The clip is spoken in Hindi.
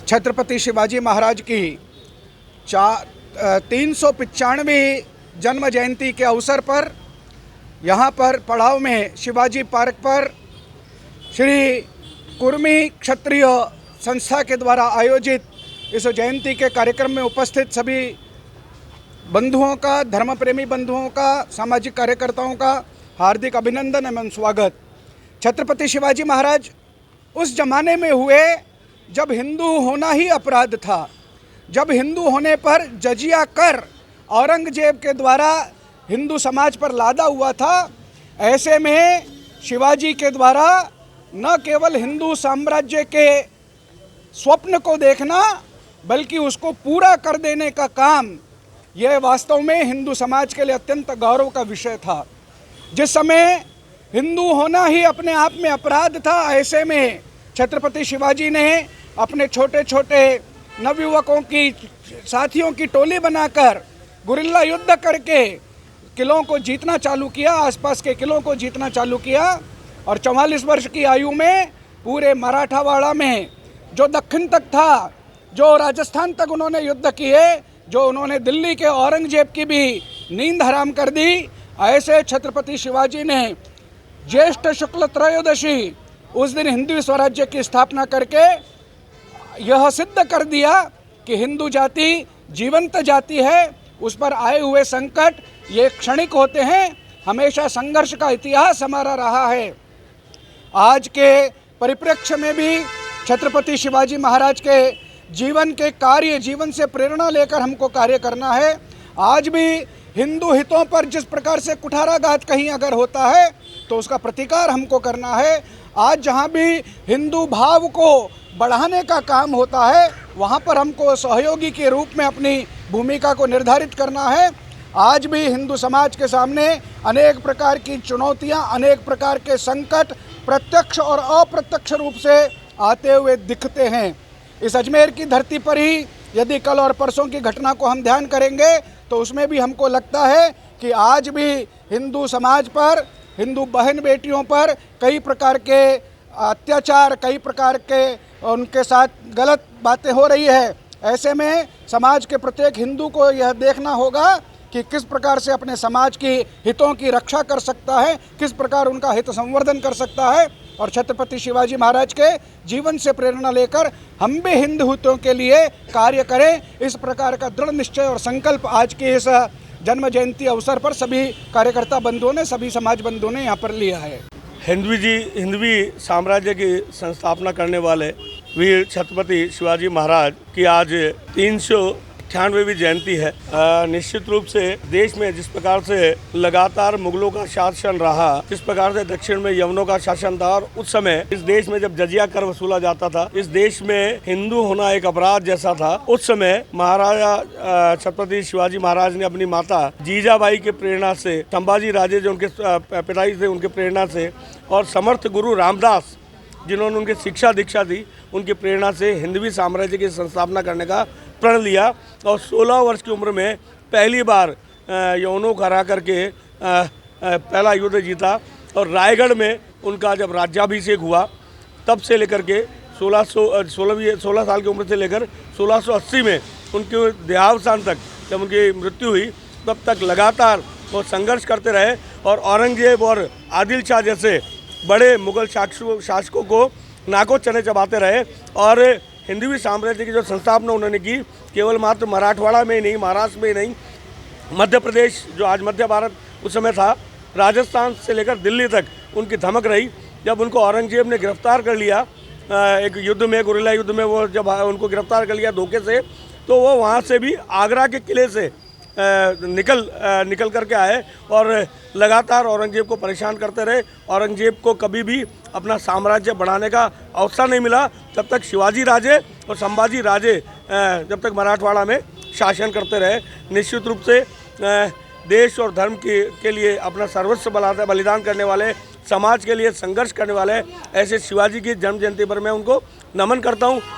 छत्रपति शिवाजी महाराज की 395वीं जन्म जयंती के अवसर पर यहाँ पर पड़ाव में शिवाजी पार्क पर श्री कुर्मी क्षत्रिय संस्था के द्वारा आयोजित इस जयंती के कार्यक्रम में उपस्थित सभी बंधुओं का, धर्म प्रेमी बंधुओं का, सामाजिक कार्यकर्ताओं का हार्दिक अभिनंदन एवं स्वागत। छत्रपति शिवाजी महाराज उस जमाने में हुए जब हिंदू होना ही अपराध था, जब हिंदू होने पर जजिया कर औरंगजेब के द्वारा हिंदू समाज पर लादा हुआ था। ऐसे में शिवाजी के द्वारा न केवल हिंदू साम्राज्य के स्वप्न को देखना बल्कि उसको पूरा कर देने का काम, यह वास्तव में हिंदू समाज के लिए अत्यंत गौरव का विषय था। जिस समय हिंदू होना ही अपने आप में अपराध था, ऐसे में छत्रपति शिवाजी ने अपने छोटे छोटे नवयुवकों की, साथियों की टोली बनाकर गुरिल्ला युद्ध करके किलों को जीतना चालू किया, आसपास के किलों को जीतना चालू किया। और 44 वर्ष की आयु में पूरे मराठावाड़ा में, जो दक्षिण तक था, जो राजस्थान तक उन्होंने युद्ध किए, जो उन्होंने दिल्ली के औरंगजेब की भी नींद हराम कर दी। ऐसे छत्रपति शिवाजी ने ज्येष्ठ शुक्ल त्रयोदशी उस दिन हिंदू स्वराज्य की स्थापना करके यह सिद्ध कर दिया कि हिंदू जाति जीवंत जाति है। उस पर आए हुए संकट ये क्षणिक होते हैं, हमेशा संघर्ष का इतिहास हमारा रहा है। आज के परिप्रेक्ष्य में भी छत्रपति शिवाजी महाराज के जीवन के कार्य, जीवन से प्रेरणा लेकर हमको कार्य करना है। आज भी हिंदू हितों पर जिस प्रकार से कुठाराघात कहीं अगर होता है तो उसका प्रतिकार हमको करना है। आज जहाँ भी हिंदू भाव को बढ़ाने का काम होता है, वहाँ पर हमको सहयोगी के रूप में अपनी भूमिका को निर्धारित करना है। आज भी हिंदू समाज के सामने अनेक प्रकार की चुनौतियाँ, अनेक प्रकार के संकट प्रत्यक्ष और अप्रत्यक्ष रूप से आते हुए दिखते हैं। इस अजमेर की धरती पर ही यदि कल और परसों की घटना को हम ध्यान करेंगे तो उसमें भी हमको लगता है कि आज भी हिंदू समाज पर, हिंदू बहन बेटियों पर कई प्रकार के अत्याचार, कई प्रकार के उनके साथ गलत बातें हो रही है। ऐसे में समाज के प्रत्येक हिंदू को यह देखना होगा कि किस प्रकार से अपने समाज की हितों की रक्षा कर सकता है, किस प्रकार उनका हित संवर्धन कर सकता है। और छत्रपति शिवाजी महाराज के जीवन से प्रेरणा लेकर हम भी हिंदू हितों के लिए कार्य करें, इस प्रकार का दृढ़ निश्चय और संकल्प आज के इस जन्म जयंती अवसर पर सभी कार्यकर्ता बंधुओं ने, सभी समाज बंधुओं ने यहाँ पर लिया है। हिंदवी साम्राज्य की संस्थापना करने वाले वीर छत्रपति शिवाजी महाराज की आज 398वीं जयंती है। निश्चित रूप से देश में जिस प्रकार से लगातार मुगलों का शासन रहा, जिस प्रकार से दक्षिण में यवनों का शासन था, और उस समय इस देश में जब जजिया कर वसूला जाता था, इस देश में हिंदू होना एक अपराध जैसा था। उस समय महाराजा छत्रपति शिवाजी महाराज ने अपनी माता जीजाबाई के प्रेरणा से, संभाजी राजे जो उनके पिताजी थे उनके प्रेरणा से, और समर्थ गुरु रामदास जिन्होंने उनकी शिक्षा दीक्षा दी, उनकी प्रेरणा से हिंदवी साम्राज्य की संस्थापना करने का प्रण लिया। और 16 वर्ष की उम्र में पहली बार यवनों को हरा करके पहला युद्ध जीता। और रायगढ़ में उनका जब राज्याभिषेक हुआ, तब से लेकर के 16 साल की उम्र से लेकर 1680 में उनके देहावसान तक, जब उनकी मृत्यु हुई, तब तक लगातार वो संघर्ष करते रहे। और औरंगजेब और आदिल शाह जैसे बड़े मुगल शासकों को नाको चने चबाते रहे। और हिंदवी साम्राज्य की जो संस्थापना उन्होंने की, केवल मात्र मराठवाड़ा में ही नहीं, महाराष्ट्र में ही नहीं, मध्य प्रदेश जो आज मध्य भारत उस समय था, राजस्थान से लेकर दिल्ली तक उनकी धमक रही। जब उनको औरंगजेब ने गिरफ्तार कर लिया एक युद्ध में, गुरिल्ला युद्ध में, वो जब उनको गिरफ्तार कर लिया धोखे से, तो वो वहाँ से भी आगरा के किले से निकल करके आए और लगातार औरंगजेब को परेशान करते रहे। औरंगजेब को कभी भी अपना साम्राज्य बढ़ाने का अवसर नहीं मिला, तब तक शिवाजी राजे और संभाजी राजे जब तक मराठवाड़ा में शासन करते रहे। निश्चित रूप से देश और धर्म के लिए अपना सर्वस्व बलिदान करने वाले, समाज के लिए संघर्ष करने वाले ऐसे शिवाजी की जन्म जयंती पर मैं उनको नमन करता हूँ।